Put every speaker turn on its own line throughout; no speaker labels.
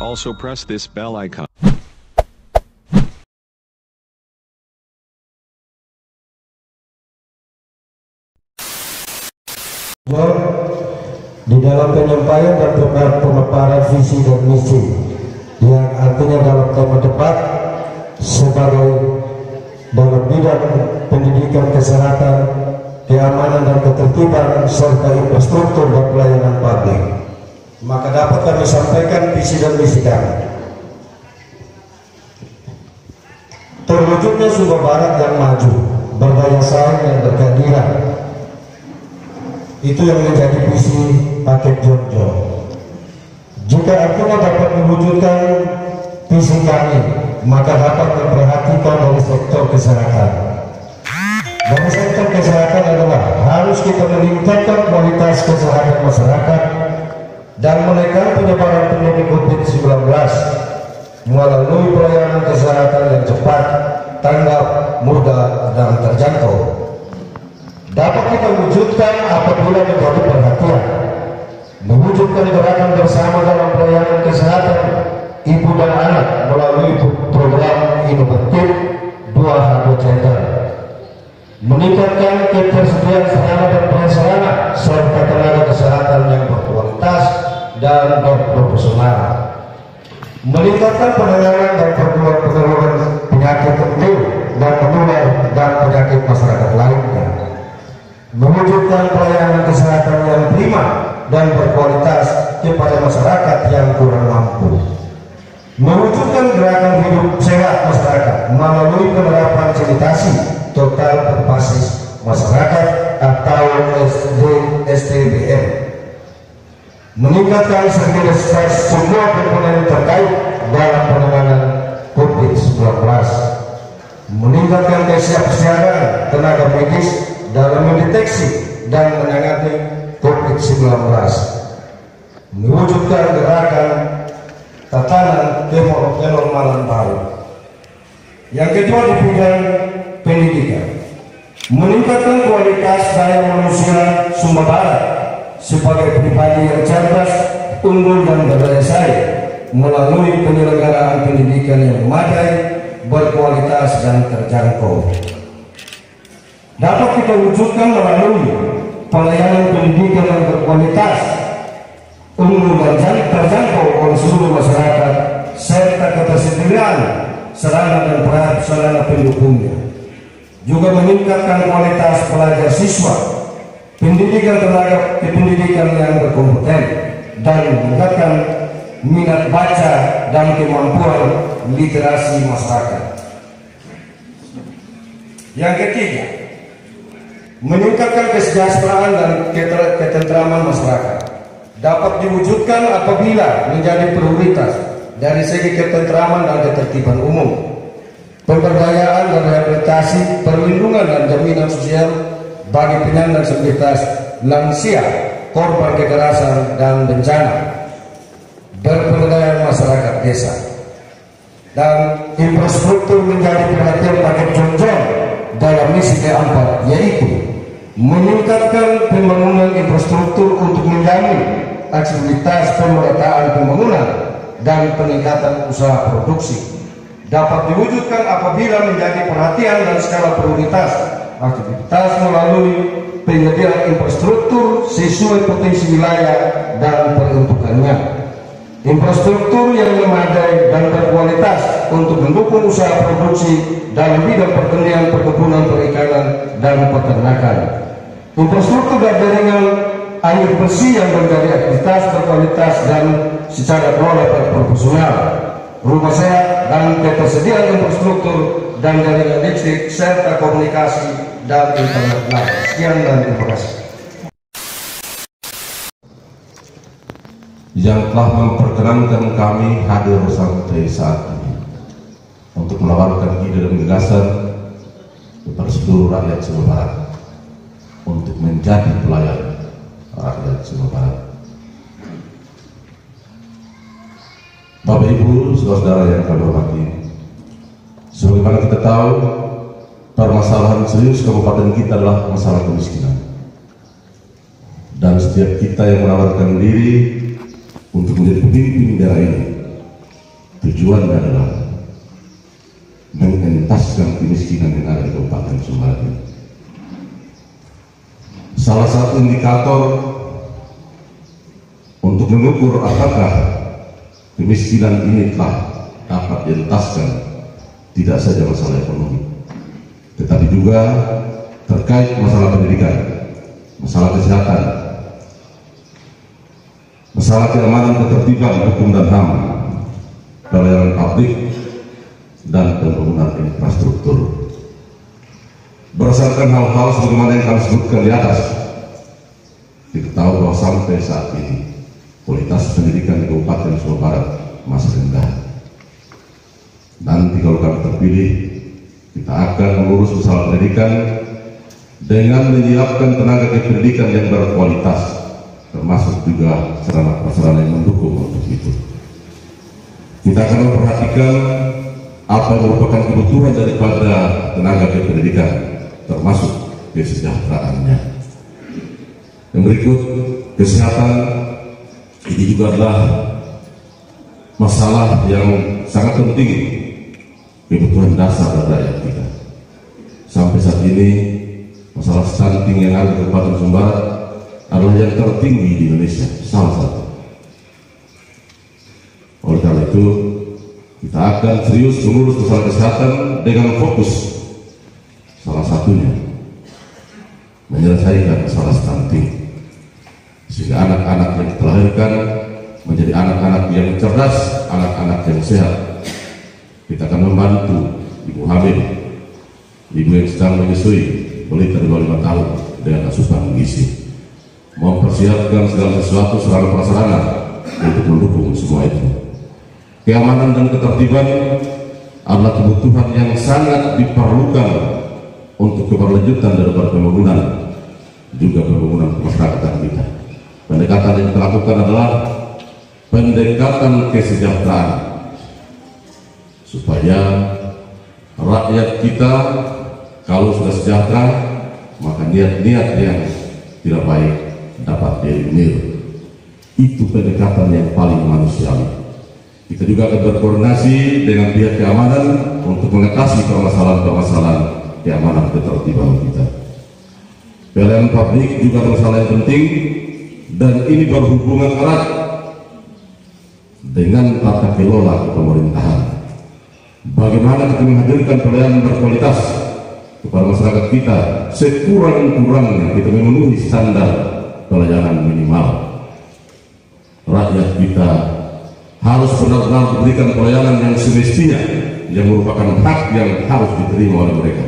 Also press this bell icon.
Di dalam penyampaian dan pemaparan visi dan misi yang artinya dalam tema debat sebagai dalam bidang pendidikan, kesehatan, keamanan dan ketertiban serta infrastruktur dan pelayanan publik, maka dapat kami sampaikan visi dan misi kami. Terwujudnya Sumba Barat yang maju, berdaya saing dan berkeadilan, itu yang menjadi visi paket Jonjo. Jika artinya dapat mewujudkan visi kami, maka dapat memperhatikan dari sektor kesehatan. Dari sektor kesehatan adalah harus kita meningkatkan kualitas kesehatan masyarakat dan menekan penyebaran penyakit COVID-19 melalui pelayanan kesehatan yang cepat, tanggap, mudah, dan terjangkau. Dapat kita wujudkan apabila menjadi perhatian, mewujudkan gerakan bersama dalam pelayanan kesehatan ibu dan anak melalui program inovatif 2H Center, meningkatkan ketersediaan sarana dan prasarana serta tenaga kesehatan yang berkualitas dan berprofesional, meningkatkan penanganan dan pengelolaan penyakit tertentu dan menular dan penyakit masyarakat lainnya, mewujudkan pelayanan kesehatan yang prima dan berkualitas kepada masyarakat yang kurang mampu, mewujudkan gerakan hidup sehat masyarakat melalui penerapan sanitasi total berbasis masyarakat atau STBM, meningkatkan sinergitas semua komponen terkait dalam penanganan COVID-19, meningkatkan kesiapsiagaan tenaga medis dalam mendeteksi dan menangani COVID-19, mewujudkan gerakan tatanan kenormalan baru. Yang kedua di bidang pendidikan, meningkatkan kualitas daya manusia Sumba Barat sebagai pribadi yang cerdas, unggul dan berdaya saing melalui penyelenggaraan pendidikan yang memadai, berkualitas dan terjangkau. Dapat kita wujudkan melalui pelayanan pendidikan yang berkualitas, unggul dan terjangkau oleh seluruh masyarakat serta ketersediaan sarana dan prasarana pendukungnya. Juga meningkatkan kualitas pelajar siswa, pendidikan tenaga kependidikan yang berkompeten dan meningkatkan minat baca dan kemampuan literasi masyarakat. Yang ketiga, meningkatkan kesejahteraan dan ketentraman masyarakat dapat diwujudkan apabila menjadi prioritas dari segi ketentraman dan ketertiban umum, pemberdayaan dan rehabilitasi, perlindungan dan jaminan sosial bagi penyandang disabilitas, lansia, korban kekerasan dan bencana, berpemberdayaan masyarakat desa, dan infrastruktur menjadi perhatian paket Jonjo dalam misi keempat, yaitu meningkatkan pembangunan infrastruktur untuk menjamin aksesibilitas pemerataan pembangunan dan peningkatan usaha produksi. Dapat diwujudkan apabila menjadi perhatian dan skala prioritas aktivitas melalui penyediaan infrastruktur sesuai potensi wilayah dan peruntukannya, infrastruktur yang memadai dan berkualitas untuk mendukung usaha produksi dalam bidang pertanian, perkebunan, perikanan, dan peternakan, infrastruktur dan jaringan air bersih yang menjadi aktivitas berkualitas dan secara kelola profesional, rumah sehat dan ketersediaan infrastruktur dan jaringan listrik serta komunikasi dan internet. Sekian dan terima kasih.
Yang telah memperkenankan kami hadir sampai saat ini untuk menawarkan ide dan gagasan kepada seluruh rakyat Sumba Barat untuk menjadi pelayan rakyat Sumba Barat. Bapak Ibu, saudara-saudara yang kami hormati, sebagaimana kita tahu, permasalahan serius kabupaten kita adalah masalah kemiskinan, dan setiap kita yang menawarkan diri untuk menjadi pemimpin daerah ini tujuannya adalah mengentaskan kemiskinan yang ada di Kabupaten Sumbar ini. Salah satu indikator untuk mengukur apakah kemiskinan ini telah dapat dientaskan tidak saja masalah ekonomi, tetapi juga terkait masalah pendidikan, masalah kesehatan, masalah keamanan, ketertiban, hukum dan HAM, pelayanan publik, dan pembangunan infrastruktur. Berdasarkan hal-hal sebagaimana yang kami sebutkan di atas, diketahui bahwa sampai saat ini kualitas pendidikan di Kabupaten Sumbar Barat masih rendah. Nanti kalau kami terpilih, kita akan mengurus masalah pendidikan dengan menyiapkan tenaga pendidikan yang berkualitas, termasuk juga sarana-prasarana yang mendukung untuk itu. Kita akan memperhatikan apa yang merupakan kebutuhan daripada tenaga pendidikan, termasuk kesejahteraannya. Yang berikut, kesehatan. Ini juga adalah masalah yang sangat penting, kebutuhan dasar dari rakyat kita. Sampai saat ini, masalah stunting yang ada di Kabupaten Sumbar adalah yang tertinggi di Indonesia, salah satu. Oleh karena itu, kita akan serius mengurus masalah kesehatan dengan fokus, salah satunya menyelesaikan masalah stunting, sehingga anak-anak yang kita lahirkan menjadi anak-anak yang cerdas, anak-anak yang sehat. Kita akan membantu ibu hamil, ibu yang sedang menyusui balita di bawah 5 tahun dengan asupan gizi, mempersiapkan segala sesuatu sarana prasarana untuk mendukung semua itu. Keamanan dan ketertiban adalah kebutuhan yang sangat diperlukan untuk keberlanjutan daripada pembangunan, juga pembangunan masyarakat kita. Pendekatan yang kita lakukan adalah pendekatan kesejahteraan, supaya rakyat kita kalau sudah sejahtera, maka niat-niat yang tidak baik dapat dieliminir. Itu pendekatan yang paling manusiawi. Kita juga akan berkoordinasi dengan pihak keamanan untuk mengatasi permasalahan-permasalahan keamanan ketertiban kita. Pelayanan publik juga masalah yang penting, dan ini berhubungan erat dengan tata kelola pemerintahan. Bagaimana kita menghadirkan pelayanan berkualitas kepada masyarakat kita, sekurang-kurangnya kita memenuhi standar pelayanan minimal. Rakyat kita harus benar-benar diberikan pelayanan yang semestinya, yang merupakan hak yang harus diterima oleh mereka.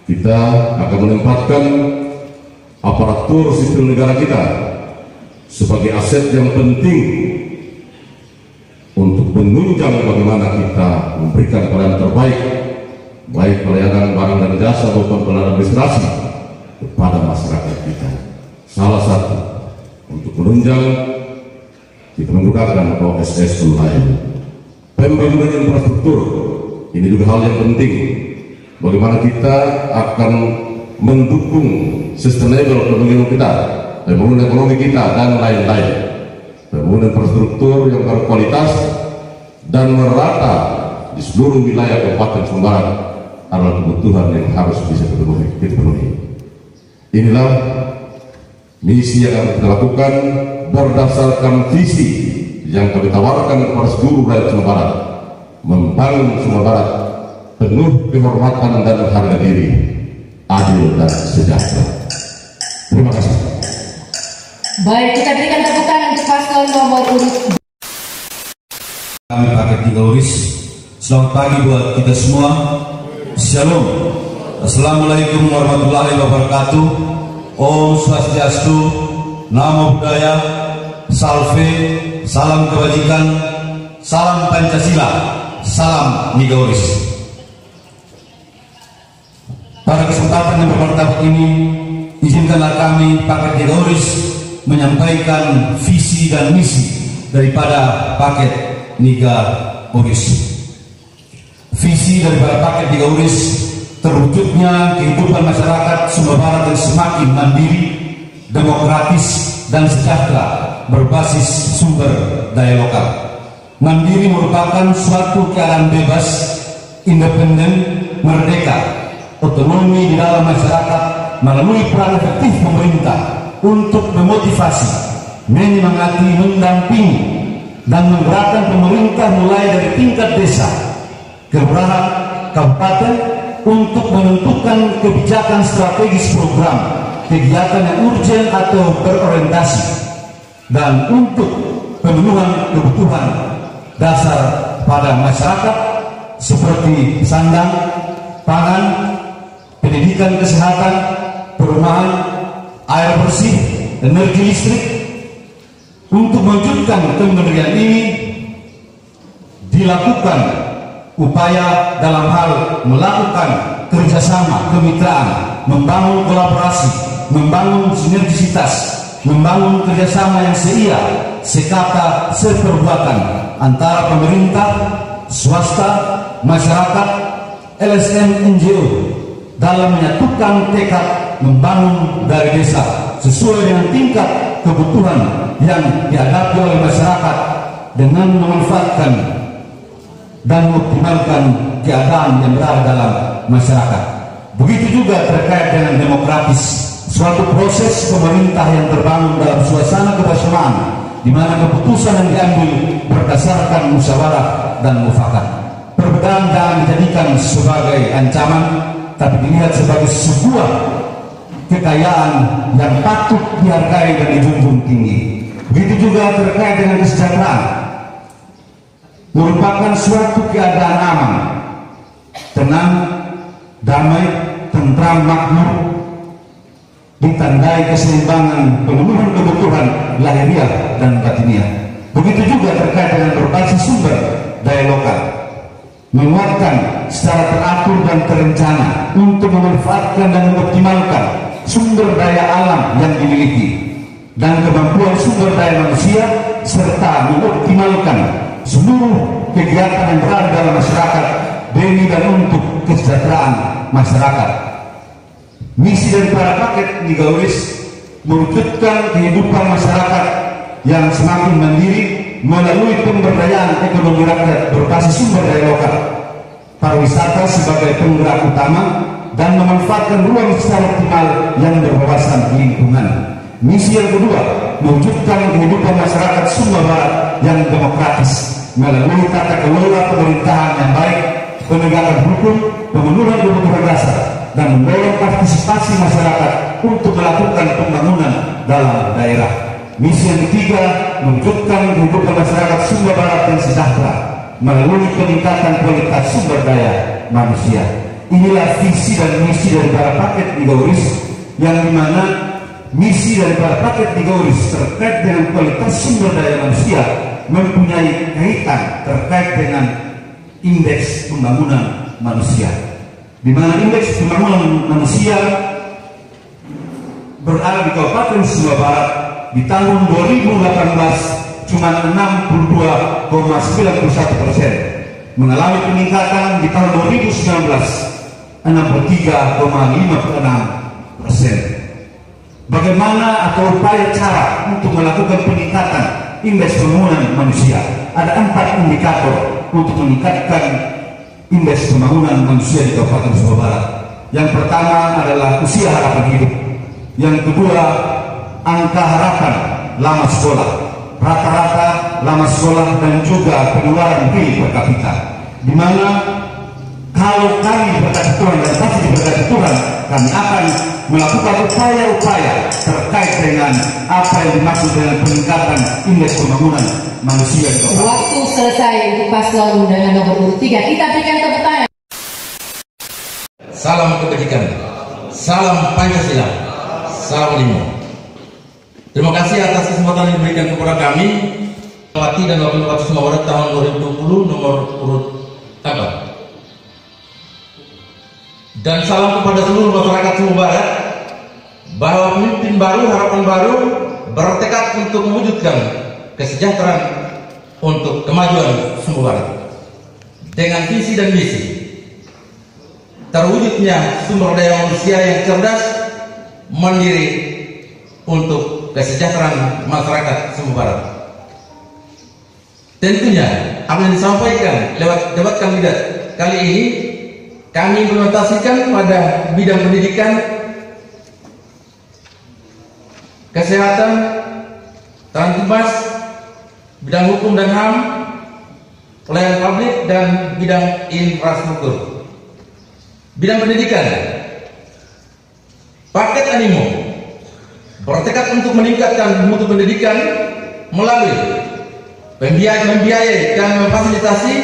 Kita akan menempatkan aparatur sipil negara kita sebagai aset yang penting untuk menunjang bagaimana kita memberikan pelayanan terbaik, baik pelayanan barang dan jasa maupun pelayanan administrasi kepada masyarakat kita. Salah satu untuk menunjang, kita menggunakan OSS online. Pembangunan infrastruktur ini juga hal yang penting. Bagaimana kita akan mendukung sustainable pembangunan kita, pembangunan ekonomi kita, dan lain-lain. Pembangunan infrastruktur yang berkualitas dan merata di seluruh wilayah Kabupaten Sumbar Barat adalah kebutuhan yang harus bisa dipenuhi. Inilah misi yang akan kita lakukan berdasarkan visi yang kami tawarkan kepada seluruh rakyat Sumbar Barat, membangun Sumbar Barat penuh kehormatan dan harga diri, adil dan sejahtera. Terima kasih.
Baik, kita berikan tepukan untuk paslon nomor urut.
Kami pakai 3 uris. Selamat pagi buat kita semua. Shalom. Assalamualaikum warahmatullahi wabarakatuh. Om Swastiastu, Namo Buddhaya, Salve, salam kebajikan, salam Pancasila, salam Nigauris. Pada kesempatan yang bermartabat ini, izinkanlah kami paket Nigauris menyampaikan visi dan misi daripada paket Nigauris. Visi daripada paket Nigauris terwujudnya kehidupan masyarakat Sumbar Barat yang semakin mandiri, demokratis, dan sejahtera berbasis sumber daya lokal. Mandiri merupakan suatu keadaan bebas, independen, merdeka, otonomi di dalam masyarakat melalui peran efektif pemerintah untuk memotivasi, menyemangati, mendampingi, dan menggerakkan pemerintah mulai dari tingkat desa, kelurahan, kabupaten untuk menentukan kebijakan strategis program, kegiatan yang urgent atau berorientasi, dan untuk pemenuhan kebutuhan dasar pada masyarakat seperti sandang, pangan, pendidikan, kesehatan, perumahan, air bersih, energi listrik. Untuk mewujudkan kementerian ini dilakukan upaya dalam hal melakukan kerjasama, kemitraan, membangun kolaborasi, membangun sinergisitas, membangun kerjasama yang seia, sekata, seperbuatan antara pemerintah, swasta, masyarakat, LSM, NGO dalam menyatukan tekad membangun dari desa sesuai dengan tingkat kebutuhan yang dihadapi oleh masyarakat dengan memanfaatkan dan mengoptimalkan keadaan yang berada dalam masyarakat. Begitu juga terkait dengan demokratis, suatu proses pemerintah yang terbangun dalam suasana kebersamaan di mana keputusan yang diambil berdasarkan musyawarah dan mufakat. Perbedaan jangan dijadikan sebagai ancaman, tapi dilihat sebagai sebuah kekayaan yang patut dihargai dan dijunjung tinggi. Begitu juga terkait dengan kesejahteraan, merupakan suatu keadaan aman, tenang, damai, tentram, makmur, ditandai keseimbangan pemenuhan kebutuhan lahiriah dan batiniah. Begitu juga terkait dengan berbasis sumber daya lokal, menguatkan secara teratur dan terencana untuk memanfaatkan dan mengoptimalkan sumber daya alam yang dimiliki dan kemampuan sumber daya manusia, serta mengoptimalkan seluruh kegiatan yang berada dalam masyarakat demi dan untuk kesejahteraan masyarakat. Misi dari para paket Nigauris mewujudkan kehidupan masyarakat yang semakin mandiri melalui pemberdayaan ekonomi rakyat berbasis sumber daya lokal, pariwisata sebagai penggerak utama, dan memanfaatkan ruang secara optimal yang berwawasan lingkungan. Misi yang kedua, mewujudkan kehidupan masyarakat Sumba Barat yang demokratis melalui tata kelola pemerintahan yang baik, penegakan hukum, pemenuhan kebutuhan dasar, dan mendorong partisipasi masyarakat untuk melakukan pembangunan dalam daerah. Misi yang ketiga, mewujudkan kehidupan masyarakat Sumba Barat yang sejahtera melalui peningkatan kualitas sumber daya manusia. Inilah visi dan misi dari para paket Nigauris, yang dimana misi dari para paket Nigauris terkait dengan kualitas sumber daya manusia mempunyai kaitan terkait dengan indeks pembangunan manusia, di mana indeks pembangunan manusia berada di Kabupaten Sumba Barat di tahun 2018 cuma 62,91%, mengalami peningkatan di tahun 2019 63,56%. Bagaimana atau upaya cara untuk melakukan peningkatan indeks pembangunan manusia? Ada 4 indikator untuk meningkatkan indeks pembangunan manusia di Kabupaten Sumba Barat. Yang pertama adalah usia harapan hidup. Yang kedua, angka harapan lama sekolah, rata-rata lama sekolah, dan juga pengeluaran bill per kapita, di mana kalau kami berkati Tuhan dan pasti diberkati Tuhan, kami akan melakukan upaya-upaya terkait dengan apa yang dimaksud dengan peningkatan indeks pembangunan manusia.
Waktu selesai untuk paslon dengan nomor urut 3. Kita berikan tepuk tangan.
Salam kebajikan, salam Pancasila, salam limo. Terima kasih atas kesempatan yang diberikan kepada kami, Bupati dan Wakil Bupati Sumba Barat tahun 2020 nomor urut 4. Dan salam kepada seluruh masyarakat Sumba Barat, bahwa pemimpin baru, harapan baru bertekad untuk mewujudkan kesejahteraan untuk kemajuan Sumba Barat dengan visi dan misi terwujudnya sumber daya manusia yang cerdas, mandiri untuk kesejahteraan masyarakat Sumba Barat. Tentunya apa yang disampaikan lewat debat kandidat kali ini kami implementasikan pada bidang pendidikan, kesehatan, Trantimas, bidang hukum dan HAM, pelayanan publik, dan bidang infrastruktur. Bidang pendidikan, paket Animo bertekad untuk meningkatkan mutu pendidikan melalui membiayai dan memfasilitasi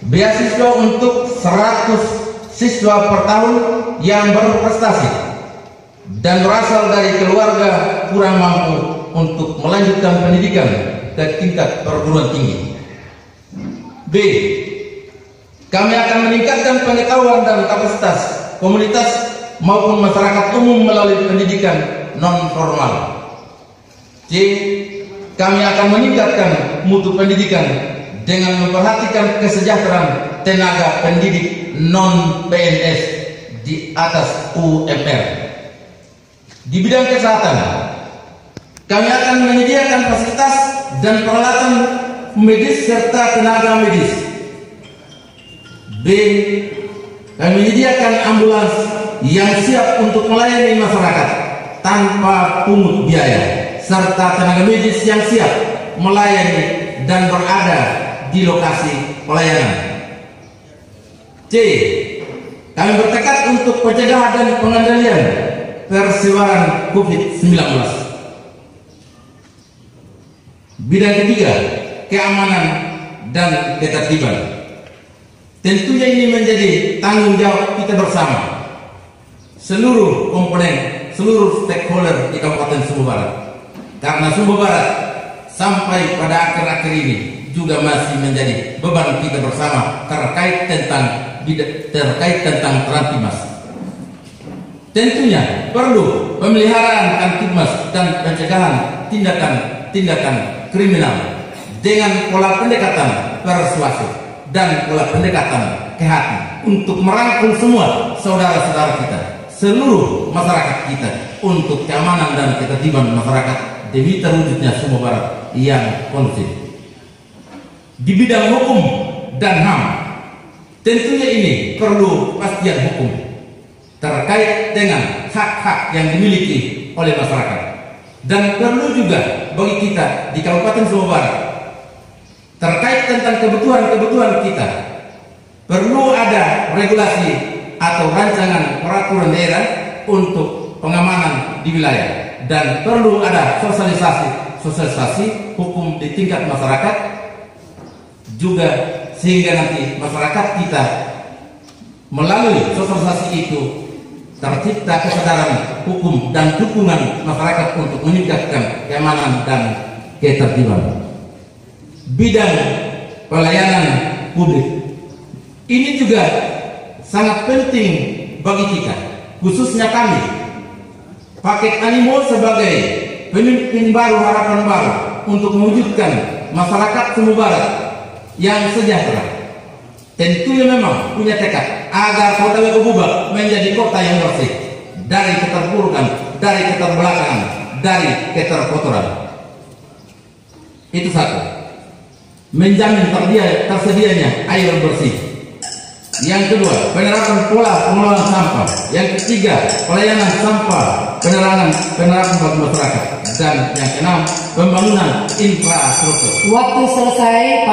beasiswa untuk 100 siswa per tahun yang berprestasi dan berasal dari keluarga kurang mampu untuk melanjutkan pendidikan ke tingkat perguruan tinggi. B. Kami akan meningkatkan pengetahuan dan kapasitas komunitas maupun masyarakat umum melalui pendidikan non-formal. C. Kami akan meningkatkan mutu pendidikan dengan memperhatikan kesejahteraan tenaga pendidik non-PNS di atas UMR. Di bidang kesehatan, kami akan menyediakan fasilitas dan peralatan medis serta tenaga medis. B. Kami menyediakan ambulans yang siap untuk melayani masyarakat tanpa pungut biaya, serta tenaga medis yang siap melayani dan berada di lokasi pelayanan. C. Kami bertekad untuk pencegahan dan pengendalian persebaran COVID-19. Bidang ketiga, keamanan dan ketertiban. Tentunya ini menjadi tanggung jawab kita bersama, seluruh komponen, seluruh stakeholder di Kabupaten Sumba Barat. Karena Sumba Barat sampai pada akhir-akhir ini juga masih menjadi beban kita bersama terkait tentang Trantimas. Tentunya perlu pemeliharaan Trantimas dan pencegahan tindakan kriminal dengan pola pendekatan persuasif dan pola pendekatan ke hati untuk merangkul semua saudara-saudara kita, seluruh masyarakat kita untuk keamanan dan ketertiban masyarakat demi terwujudnya Sumba Barat yang kondusif. Di bidang hukum dan HAM, tentunya ini perlu kepastian hukum terkait dengan hak-hak yang dimiliki oleh masyarakat, dan perlu juga bagi kita di Kabupaten Sumba Barat terkait tentang kebutuhan kita, perlu ada regulasi atau rancangan peraturan daerah untuk pengamanan di wilayah, dan perlu ada sosialisasi hukum di tingkat masyarakat juga, sehingga nanti masyarakat kita melalui sosialisasi itu tercipta kesadaran hukum dan dukungan masyarakat untuk meningkatkan keamanan dan ketertiban. Bidang pelayanan publik ini juga sangat penting bagi kita, khususnya kami Paket Animo sebagai pemimpin baru, harapan baru untuk mewujudkan masyarakat Sumba Barat yang sejahtera. Tentunya memang punya tekad agar Kota Lego menjadi kota yang bersih dari keterpurukan, dari keterbelakangan, dari keterkotoran. Itu satu, menjamin tersedianya air bersih. Yang kedua, penerapan pola pengelolaan sampah. Yang ketiga, pelayanan sampah, penerapan bagi masyarakat. Dan yang keenam, pembangunan infrastruktur.
Waktu selesai.